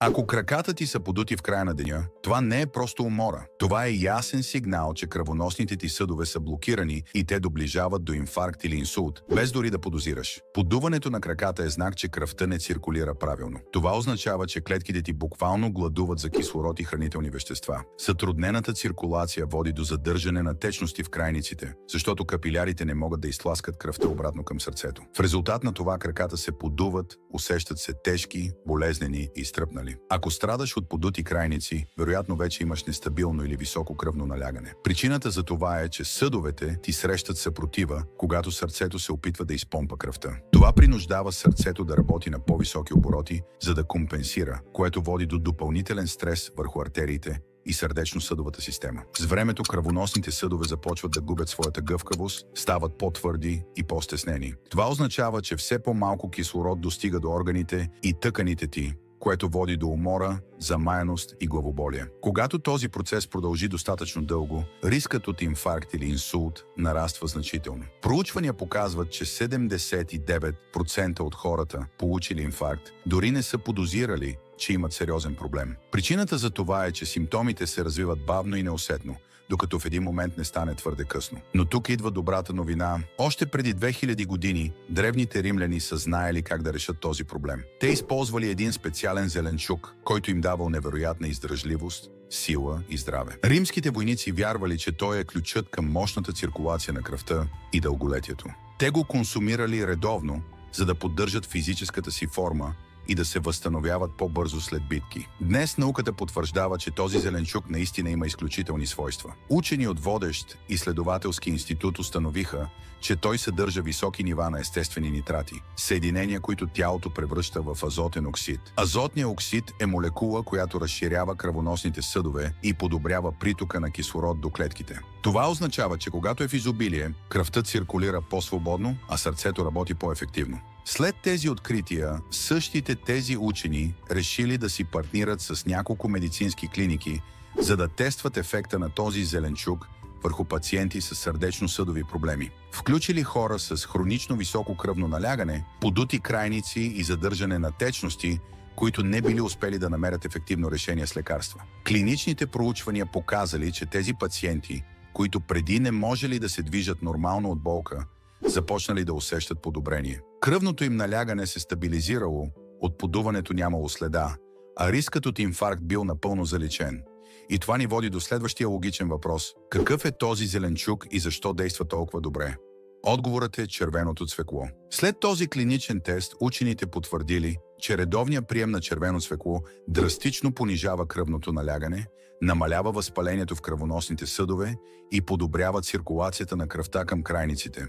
Ако краката ти са подути в края на деня, това не е просто умора. Това е ясен сигнал, че кръвоносните ти съдове са блокирани и те доближават до инфаркт или инсулт, без дори да подозираш. Подуването на краката е знак, че кръвта не циркулира правилно. Това означава, че клетките ти буквално гладуват за кислород и хранителни вещества. Затруднената циркулация води до задържане на течности в крайниците, защото капилярите не могат да изтласкат кръвта обратно към сърцето. В резултат на това краката се подуват, усещат се тежки, болезнени и изтръпнали. Ако страдаш от подути крайници, вероятно вече имаш нестабилно или високо кръвно налягане. Причината за това е, че съдовете ти срещат съпротива, когато сърцето се опитва да изпомпа кръвта. Това принуждава сърцето да работи на по-високи обороти, за да компенсира, което води до допълнителен стрес върху артериите и сърдечно-съдовата система. С времето кръвоносните съдове започват да губят своята гъвкавост, стават по-твърди и по-стеснени. Това означава, че все по-малко кислород достига до органите и тъканите ти, което води до умора, замаяност и главоболие. Когато този процес продължи достатъчно дълго, рискът от инфаркт или инсулт нараства значително. Проучвания показват, че 79% от хората, получили инфаркт, дори не са подозирали, че имат сериозен проблем. Причината за това е, че симптомите се развиват бавно и неусетно, докато в един момент не стане твърде късно. Но тук идва добрата новина. Още преди 2000 години древните римляни са знаели как да решат този проблем. Те използвали един специален зеленчук, който им давал невероятна издръжливост, сила и здраве. Римските войници вярвали, че той е ключът към мощната циркулация на кръвта и дълголетието. Те го консумирали редовно, за да поддържат физическата си форма и да се възстановяват по-бързо след битки. Днес науката потвърждава, че този зеленчук наистина има изключителни свойства. Учени от водещ изследователски институт установиха, че той съдържа високи нива на естествени нитрати, съединения, които тялото превръща в азотен оксид. Азотният оксид е молекула, която разширява кръвоносните съдове и подобрява притока на кислород до клетките. Това означава, че когато е в изобилие, кръвта циркулира по-свободно, а сърцето работи по-ефективно. След тези открития, същите тези учени решили да си партнират с няколко медицински клиники, за да тестват ефекта на този зеленчук върху пациенти с сърдечно-съдови проблеми. Включили хора с хронично високо кръвно налягане, подути крайници и задържане на течности, които не били успели да намерят ефективно решение с лекарства. Клиничните проучвания показали, че тези пациенти, които преди не можели да се движат нормално от болка, започнали да усещат подобрение. Кръвното им налягане се стабилизирало, от подуването нямало следа, а рискът от инфаркт бил напълно заличен. И това ни води до следващия логичен въпрос. Какъв е този зеленчук и защо действа толкова добре? Отговорът е червеното цвекло. След този клиничен тест учените потвърдили, че редовният прием на червено цвекло драстично понижава кръвното налягане, намалява възпалението в кръвоносните съдове и подобрява циркулацията на кръвта към крайниците,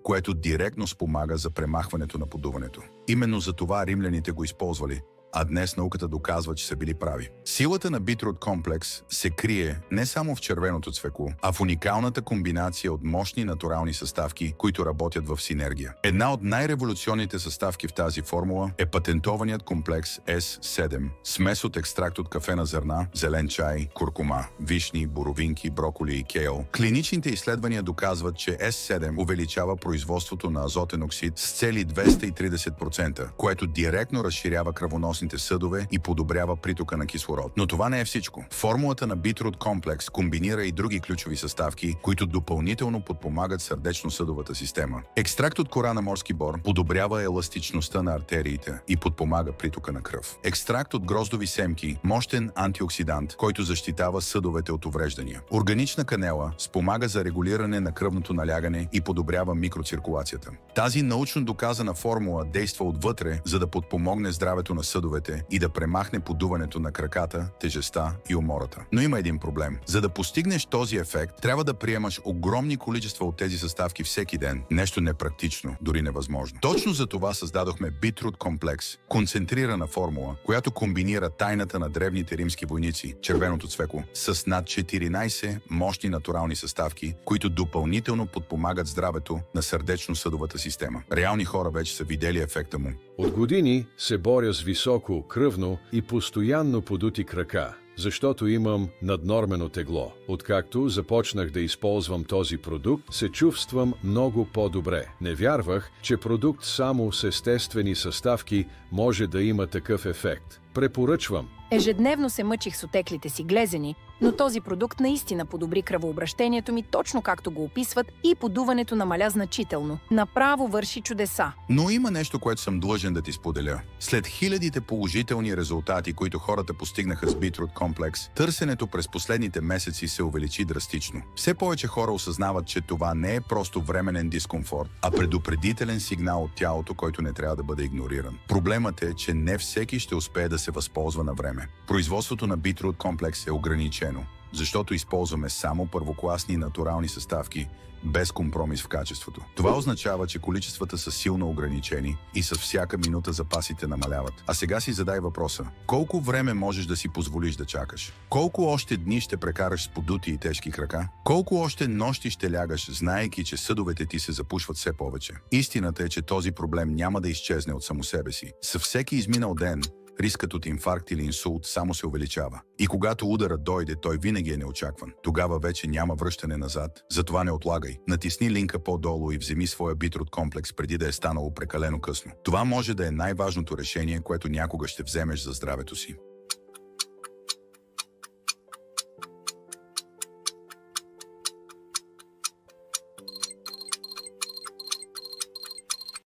което директно спомага за премахването на подуването. Именно за това римляните го използвали, а днес науката доказва, че са били прави. Силата на Bitroot комплекс се крие не само в червеното цвекло, а в уникалната комбинация от мощни натурални съставки, които работят в синергия. Една от най-революционните съставки в тази формула е патентованият комплекс S7, смес от екстракт от кафена зърна, зелен чай, куркума, вишни, боровинки, броколи и кейл. Клиничните изследвания доказват, че S7 увеличава производството на азотен оксид с цели 230%, което директно разширява кръвоносните съдове и подобрява притока на кислород. Но това не е всичко. Формулата на Bitroot комплекс комбинира и други ключови съставки, които допълнително подпомагат сърдечно-съдовата система. Екстракт от кора на морски бор подобрява еластичността на артериите и подпомага притока на кръв. Екстракт от гроздови семки, мощен антиоксидант, който защитава съдовете от увреждания. Органична канела спомага за регулиране на кръвното налягане и подобрява микроциркулацията. Тази научно доказана формула действа отвътре, за да подпомогне здравето на съдовете и да премахне подуването на краката, тежестта и умората. Но има един проблем. За да постигнеш този ефект, трябва да приемаш огромни количества от тези съставки всеки ден. Нещо непрактично, дори невъзможно. Точно за това създадохме Bitroot комплекс, концентрирана формула, която комбинира тайната на древните римски войници, червеното цвекло, с над 14 мощни натурални съставки, които допълнително подпомагат здравето на сърдечно-съдовата система. Реални хора вече са видели ефекта му. От години се боря с високо кръвно и постоянно подути крака, защото имам наднормено тегло. Откакто започнах да използвам този продукт, се чувствам много по-добре. Не вярвах, че продукт само с естествени съставки може да има такъв ефект. Препоръчвам. Ежедневно се мъчих с отеклите си глезени, но този продукт наистина подобри кръвообращението ми точно както го описват и подуването намаля значително. Направо върши чудеса. Но има нещо, което съм длъжен да ти споделя. След хилядите положителни резултати, които хората постигнаха с Beetroot комплекс, търсенето през последните месеци се увеличи драстично. Все повече хора осъзнават, че това не е просто временен дискомфорт, а предупредителен сигнал от тялото, който не трябва да бъде игнориран. Проблемът е, че не всеки ще успее да се възползва на време. Производството на Beetroot комплекс е ограничено, защото използваме само първокласни натурални съставки, без компромис в качеството. Това означава, че количествата са силно ограничени и с всяка минута запасите намаляват. А сега си задай въпроса: колко време можеш да си позволиш да чакаш? Колко още дни ще прекараш с подути и тежки крака? Колко още нощи ще лягаш, знаейки, че съдовете ти се запушват все повече? Истината е, че този проблем няма да изчезне от само себе си. Със всеки изминал ден рискът от инфаркт или инсулт само се увеличава. И когато ударът дойде, той винаги е неочакван. Тогава вече няма връщане назад. Затова не отлагай. Натисни линка по-долу и вземи своя Beetroot комплекс преди да е станало прекалено късно. Това може да е най-важното решение, което някога ще вземеш за здравето си.